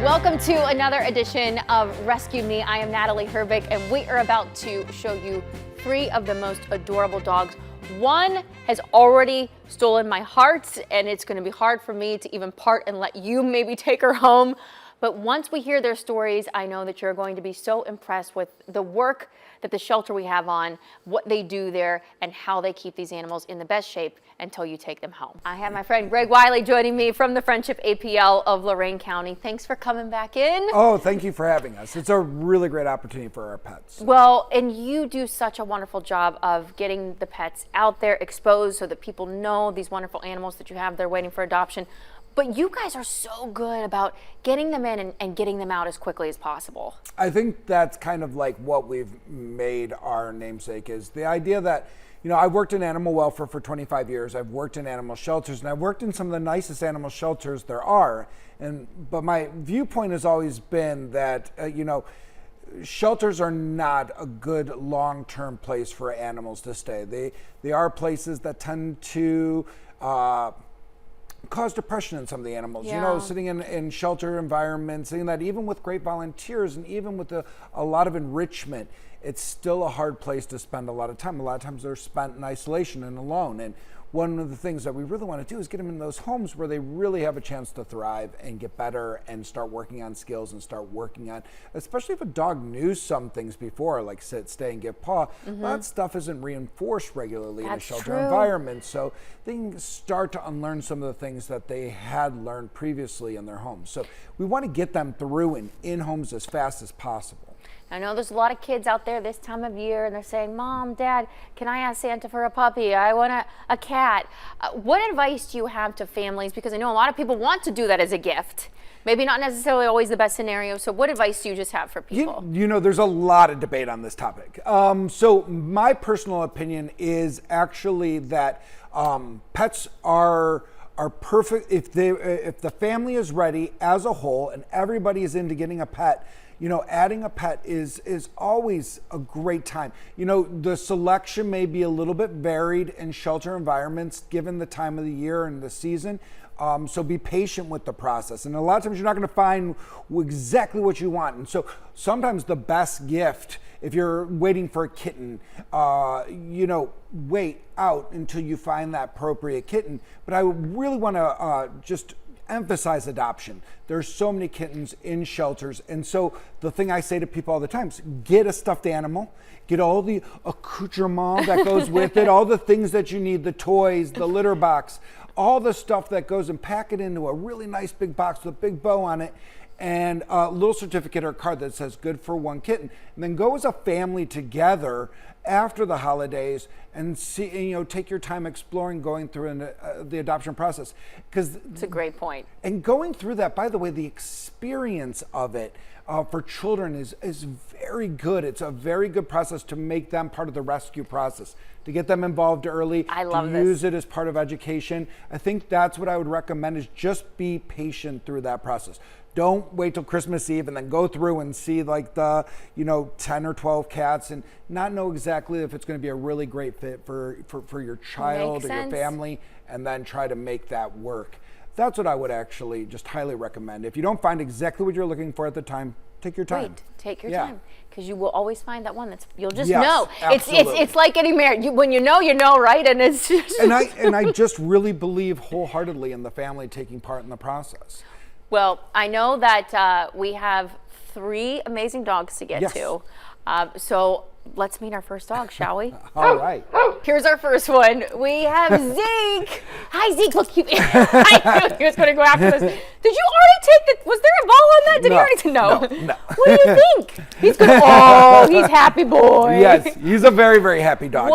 Welcome to another edition of Rescue Me. I am Natalie Herbick, and we are about to show you 3 of the most adorable dogs. One has already stolen my heart, and it's going to be hard for me to even part and let you maybe take her home. But once we hear their stories, I know that you're going to be so impressed with the work that the shelter we have on, what they do there, and how they keep these animals in the best shape until you take them home. I have my friend Greg Wiley joining me from the Friendship APL of Lorain County. Thanks for coming back in. Oh, thank you for having us. It's a really great opportunity for our pets. Well, and you do such a wonderful job of getting the pets out there, exposed, so that people know these wonderful animals that you have there waiting for adoption. But you guys are so good about getting them in and getting them out as quickly as possible. I think that's kind of like what we've made our namesake, is the idea that, you know, I've worked in animal welfare for 25 years. I've worked in animal shelters, and I've worked in some of the nicest animal shelters there are. But my viewpoint has always been that, shelters are not a good long-term place for animals to stay. They are places that tend to cause depression in some of the animals. Yeah. You know, sitting in shelter environments, seeing that even with great volunteers and even with a lot of enrichment, it's still a hard place to spend a lot of time. A lot of times they're spent in isolation and alone. And one of the things that we really want to do is get them in those homes where they really have a chance to thrive and get better and start working on skills and start working on, especially if a dog knew some things before, like sit, stay, and give paw. That stuff isn't reinforced regularly in a shelter environment. So they can start to unlearn some of the things that they had learned previously in their homes. So we want to get them through and in homes as fast as possible. I know there's a lot of kids out there this time of year, and they're saying, Mom, Dad, can I ask Santa for a puppy? I want a cat. What advice do you have to families? Because I know a lot of people want to do that as a gift. Maybe not necessarily always the best scenario. So what advice do you just have for people? You know, there's a lot of debate on this topic. So my personal opinion is actually that pets are perfect if the family is ready as a whole and everybody is into getting a pet. You know, adding a pet is always a great time. You know, the selection may be a little bit varied in shelter environments given the time of the year and the season. So be patient with the process. And a lot of times you're not going to find exactly what you want. And so sometimes the best gift, if you're waiting for a kitten, wait out until you find that appropriate kitten. But I really want to just emphasize adoption. There's so many kittens in shelters. And so the thing I say to people all the time is get a stuffed animal, get all the accoutrement that goes with it, all the things that you need, the toys, the litter box, all the stuff that goes, and pack it into a really nice big box with a big bow on it, and a little certificate or card that says good for one kitten. And then go as a family together after the holidays and see, take your time exploring, going through the adoption process. Because it's a great point. And going through that, by the way, the experience of it for children is very good. It's a very good process to make them part of the rescue process, to get them involved early. I love to use it as part of education. I think that's what I would recommend, is just be patient through that process. Don't wait till Christmas Eve and then go through and see like the 10 or 12 cats and not know exactly if it's going to be a really great fit for your child or your family, and then try to make that work. That's what I would actually just highly recommend. If you don't find exactly what you're looking for at the time, take your time. Take your time, because you will always find that one you'll just yes, know. Absolutely. It's like getting married. When you know, right? And it's just and I just really believe wholeheartedly in the family taking part in the process. Well, I know that we have 3 amazing dogs to get to. So let's meet our first dog, shall we? All right. Here's our first one. We have Zeke. Hi, Zeke. Look, I knew he was going to go after this. Did you already take was there a ball on that? Did he already? No. What do you think? He's good. Oh, he's happy boy. Yes, he's a very, very happy dog.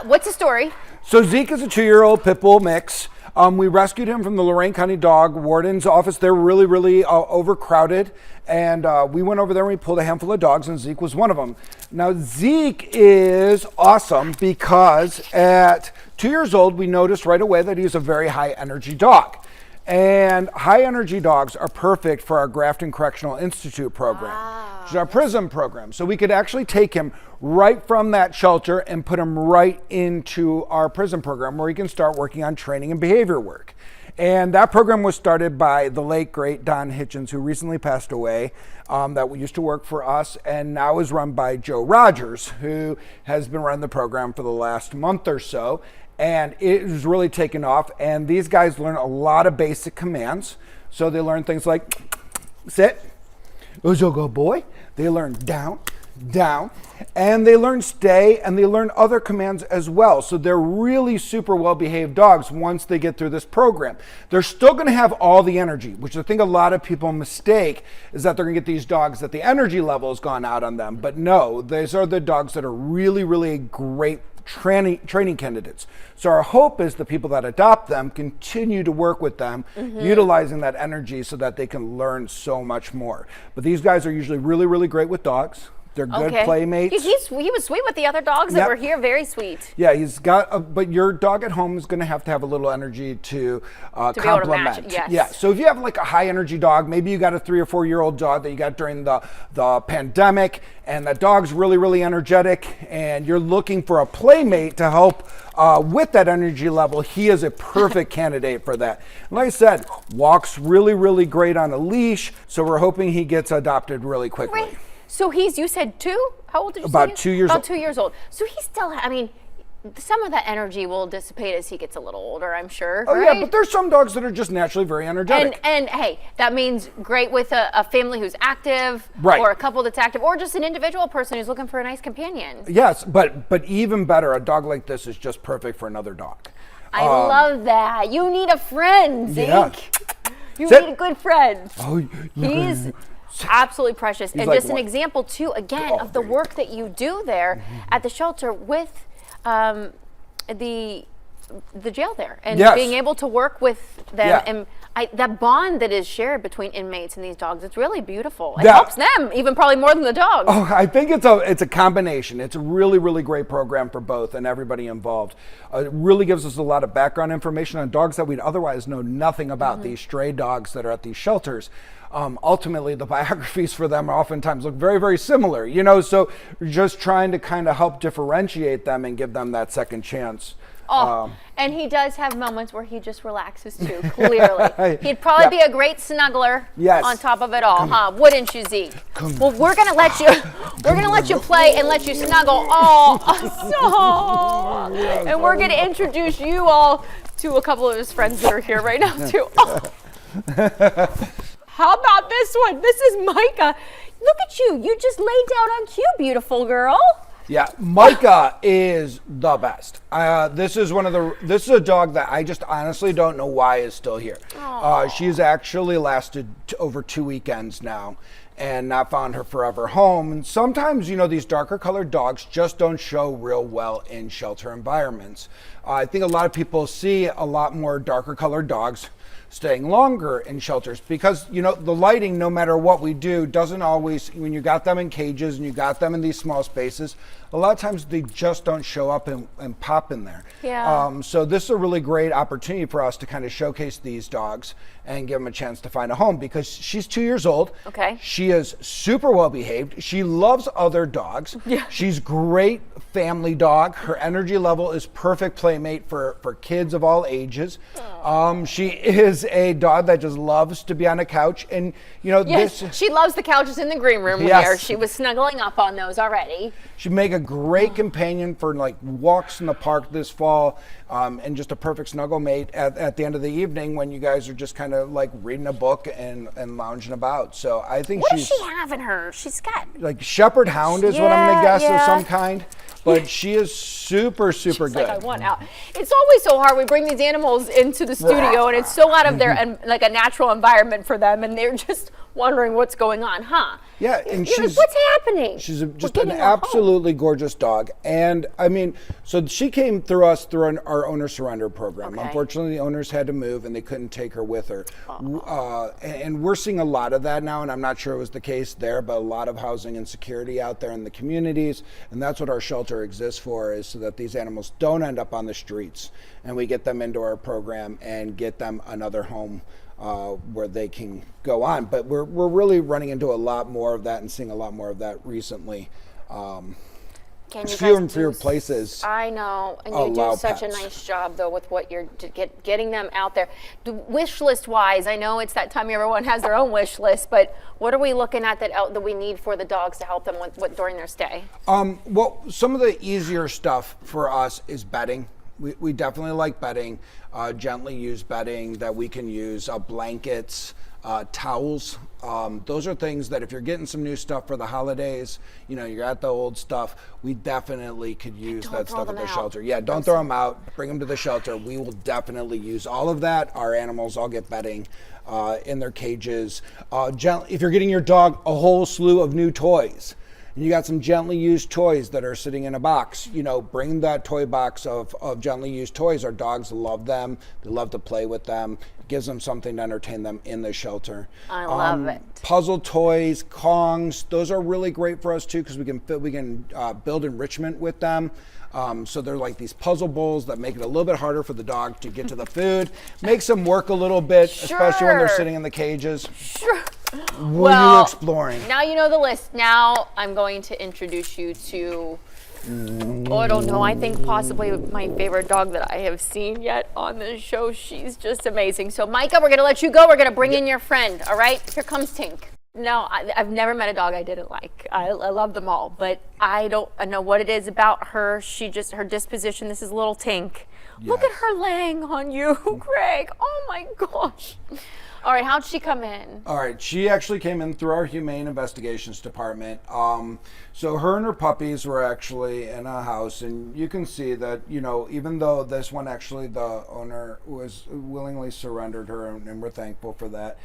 What's the story? So Zeke is a 2-year-old pit bull mix. We rescued him from the Lorain County Dog Warden's office. They're really, really overcrowded. And we went over there and we pulled a handful of dogs, and Zeke was one of them. Now, Zeke is awesome because at 2 years old, we noticed right away that he's a very high energy dog. And high energy dogs are perfect for our Grafton Correctional Institute program, which is our PRISM program. So we could actually take him right from that shelter and put him right into our PRISM program, where he can start working on training and behavior work. And that program was started by the late, great Don Hitchens, who recently passed away, that used to work for us, and now is run by Joe Rogers, who has been running the program for the last month or so. And it has really taken off. And these guys learn a lot of basic commands. So they learn things like sit, who's a good boy. They learn down, down, and they learn stay, and they learn other commands as well. So they're really super well-behaved dogs once they get through this program. They're still going to have all the energy, which I think a lot of people mistake, is that they're going to get these dogs that the energy level has gone out on them. But no, these are the dogs that are really, really great training candidates. So our hope is the people that adopt them continue to work with them, utilizing that energy so that they can learn so much more. But these guys are usually really, really great with dogs. They're good playmates. He was sweet with the other dogs that were here, very sweet. Yeah, he's got, but your dog at home is going to have a little energy to complement. Match, yes. Yeah, so if you have like a high energy dog, maybe you got a 3 or 4 year old dog that you got during the pandemic, and that dog's really, really energetic, and you're looking for a playmate to help with that energy level, he is a perfect candidate for that. And like I said, walks really, really great on a leash, so we're hoping he gets adopted really quickly. Right. So you said 2? How old did you say? About 2 years old. About 2 years old. So he still, I mean, some of that energy will dissipate as he gets a little older, I'm sure. Oh, right? yeah, but there's some dogs that are just naturally very energetic. And hey, that means great with a family who's active, right, or a couple that's active, or just an individual person who's looking for a nice companion. Yes, but even better, a dog like this is just perfect for another dog. I love that. You need a friend, Zeke. Yeah. You need a good friend. Oh, He's absolutely precious. And like just an example, too, again, of the work that you do there at the shelter with the jail there, and being able to work with them, and that bond that is shared between inmates and these dogs, it's really beautiful. It helps them even probably more than the dogs. Oh, I think it's a combination. It's a really, really great program for both and everybody involved. It really gives us a lot of background information on dogs that we'd otherwise know nothing about, these stray dogs that are at these shelters. Ultimately, the biographies for them oftentimes look very, very similar, so we're just trying to kind of help differentiate them and give them that second chance. And he does have moments where he just relaxes too, clearly. He'd probably be a great snuggler on top of it all, huh? Wouldn't you, Zeke? Well, we're gonna let you play and let you snuggle all. And we're gonna introduce you all to a couple of his friends that are here right now too. How about this one? This is Micah. Look at you. You just laid down on cue, beautiful girl. Yeah, Micah is the best. This is a dog that I just honestly don't know why is still here. She's actually lasted over 2 weekends now and not found her forever home. And sometimes, these darker colored dogs just don't show real well in shelter environments. I think a lot of people see a lot more darker colored dogs staying longer in shelters because, the lighting, no matter what we do, doesn't always, when you got them in cages and you got them in these small spaces, a lot of times they just don't show up and pop in there. Yeah. So this is a really great opportunity for us to kind of showcase these dogs and give them a chance to find a home because she's 2 years old. Okay. She is super well behaved. She loves other dogs. Yeah. She's great family dog. Her energy level is perfect playmate for kids of all ages. She is a dog that just loves to be on a couch and she loves the couches in the green room here. She was snuggling up on those already. She'd make a great companion for like walks in the park this fall, and just a perfect snuggle mate at the end of the evening when you guys are just kind of like reading a book and lounging about. So I think what does she have in her? She's got like shepherd hound is what I'm gonna guess of some kind. But she is super, super good. Like, I want out. It's always so hard. We bring these animals into the studio, and it's so out of their like a natural environment for them, and they're just wondering what's going on, huh? Yeah, and she's what's happening? She's just an absolutely gorgeous dog, and I mean, so she came through us through our owner surrender program. Okay. Unfortunately, the owners had to move, and they couldn't take her with her. And we're seeing a lot of that now, and I'm not sure it was the case there, but a lot of housing insecurity out there in the communities, and that's what our shelter exists for, is so that these animals don't end up on the streets, and we get them into our program and get them another home where they can go on. But we're really running into a lot more of that and seeing a lot more of that recently. Can you fewer guys and fewer do places. I know, and you allow do such a pets. nice job though with what you're getting them out there. Wish list wise, I know it's that time everyone has their own wish list, but what are we looking at that we need for the dogs to help them with during their stay? Well, some of the easier stuff for us is bedding. We definitely like bedding, gently used bedding that we can use, blankets, towels. Those are things that if you're getting some new stuff for the holidays, you're at the old stuff, we definitely could use that stuff at the shelter. Yeah, don't throw them out. Bring them to the shelter. We will definitely use all of that. Our animals all get bedding in their cages. If you're getting your dog a whole slew of new toys, and you got some gently used toys that are sitting in a box, bring that toy box of gently used toys. Our dogs love them. They love to play with them. It gives them something to entertain them in the shelter. I love it. Puzzle toys, Kongs, those are really great for us too because we can build enrichment with them. So they're like these puzzle bowls that make it a little bit harder for the dog to get to the food. Makes them work a little bit, especially when they're sitting in the cages. Sure. What are you exploring? Now you know the list. Now I'm going to introduce you to, I don't know, I think possibly my favorite dog that I have seen yet on this show. She's just amazing. So Micah, we're going to let you go. We're going to bring in your friend, all right? Here comes Tink. No, I've never met a dog I didn't like. I love them all, but I don't know what it is about her. Her disposition, this is little Tink. Yes. Look at her laying on you, Greg. Oh my gosh. All right, how'd she come in? All right, she actually came in through our Humane Investigations Department. So her and her puppies were actually in a house, and you can see that, even though this one actually the owner was willingly surrendered her, and we're thankful for that.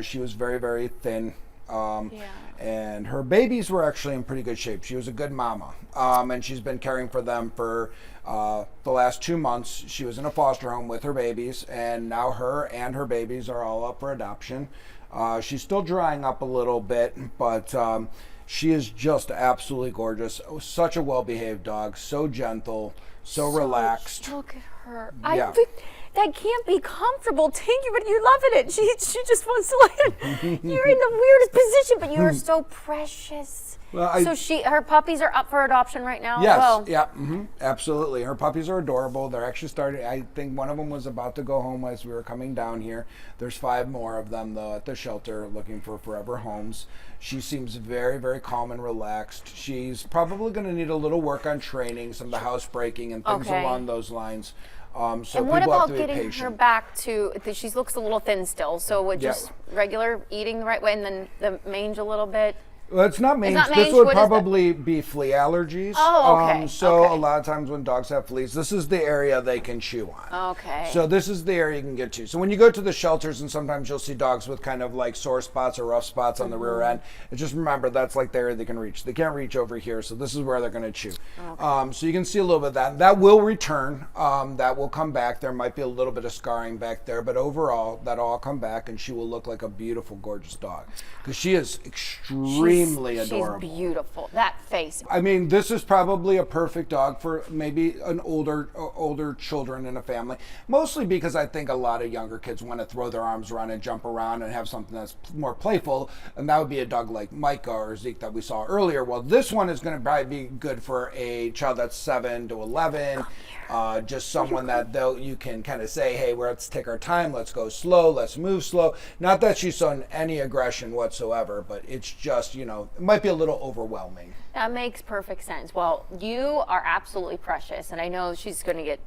She was very, very thin. And her babies were actually in pretty good shape. She was a good mama, and she's been caring for them for the last 2 months. She was in a foster home with her babies, and now her and her babies are all up for adoption. She's still drying up a little bit, but she is just absolutely gorgeous. Such a well-behaved dog, so gentle, so relaxed. Look at her. Yeah. That can't be comfortable, Tinky, but you're loving it. She just wants to like, you're in the weirdest position, but you're so precious. Well, her puppies are up for adoption right now. Yes, as well. Yeah, absolutely. Her puppies are adorable. They're actually starting. I think one of them was about to go home as we were coming down here. There's 5 more of them though at the shelter looking for forever homes. She seems very, very calm and relaxed. She's probably going to need a little work on training, some of the housebreaking and things along those lines. So and what about getting patient. her back to? She looks a little thin still. So would just regular eating the right way, and then the mange a little bit. Well, it's not mange. This would probably be flea allergies. Oh, okay. A lot of times when dogs have fleas, this is the area they can chew on. Okay. So this is the area you can get to. So when you go to the shelters, and sometimes you'll see dogs with kind of like sore spots or rough spots on the rear end, and just remember that's like the area they can reach. They can't reach over here, so this is where they're going to chew. Okay. So you can see a little bit of that. That will return. That will come back. There might be a little bit of scarring back there, but overall, that'll all come back, and she will look like a beautiful, gorgeous dog. Because she is extremely adorable. She's beautiful. That face. I mean, this is probably a perfect dog for maybe an older children in a family. Mostly because I think a lot of younger kids want to throw their arms around and jump around and have something that's more playful. And that would be a dog like Micah or Zeke that we saw earlier. Well, this one is going to probably be good for a child that's 7 to 11. Just someone that you can kind of say, hey, let's take our time, let's go slow, let's move slow. Not that she's shown any aggression whatsoever, but it's just, it might be a little overwhelming. That makes perfect sense. Well, you are absolutely precious, and I know she's going to get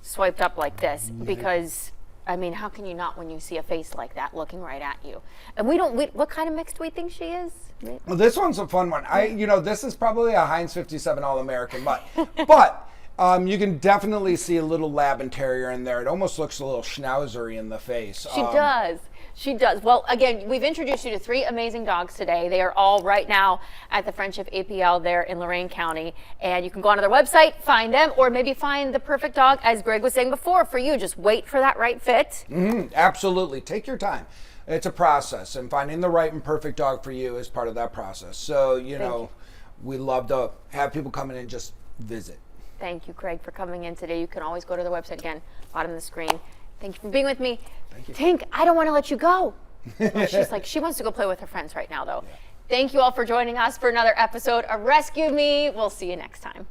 swiped up like this because, I mean, how can you not when you see a face like that looking right at you? And what kind of mix do we think she is? Well, this one's a fun one. This is probably a Heinz 57 All-American mutt, but you can definitely see a little lab and terrier in there. It almost looks a little schnauzery in the face. She does. She does. Well, again, we've introduced you to 3 amazing dogs today. They are all right now at the Friendship APL there in Lorain County. And you can go onto their website, find them, or maybe find the perfect dog, as Greg was saying before, for you. Just wait for that right fit. Absolutely. Take your time. It's a process, and finding the right and perfect dog for you is part of that process. So, we love to have people come in and just visit. Thank you, Craig, for coming in today. You can always go to the website again, bottom of the screen. Thank you for being with me. Thank you. Tink, I don't want to let you go. Well, she's like, she wants to go play with her friends right now, though. Thank you all for joining us for another episode of Rescue Me. We'll see you next time.